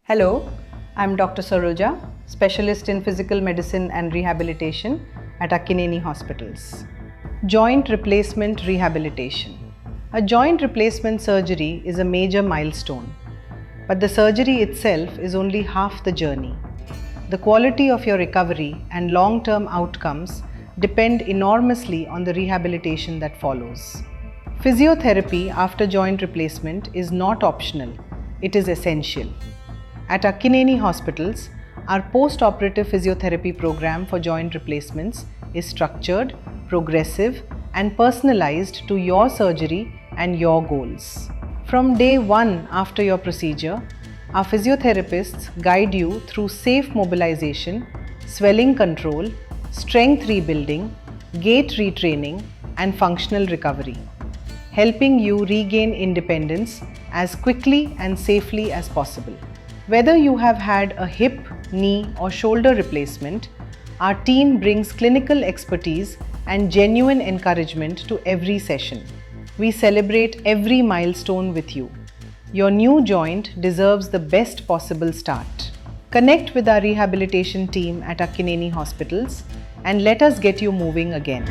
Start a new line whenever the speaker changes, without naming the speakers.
Hello, I'm Dr. Saroja, specialist in physical medicine and rehabilitation at Akkineni Hospitals. Joint replacement rehabilitation. A joint replacement surgery is a major milestone, but the surgery itself is only half the journey. The quality of your recovery and long-term outcomes depend enormously on the rehabilitation that follows. Physiotherapy after joint replacement is not optional, it is essential. At Akkineni Hospitals, our post-operative physiotherapy program for joint replacements is structured, progressive, and personalized to your surgery and your goals. From day one after your procedure, our physiotherapists guide you through safe mobilization, swelling control, strength rebuilding, gait retraining, and functional recovery, helping you regain independence as quickly and safely as possible. Whether you have had a hip, knee, or shoulder replacement, our team brings clinical expertise and genuine encouragement to every session. We celebrate every milestone with you. Your new joint deserves the best possible start. Connect with our rehabilitation team at Akkineni Hospitals and let us get you moving again.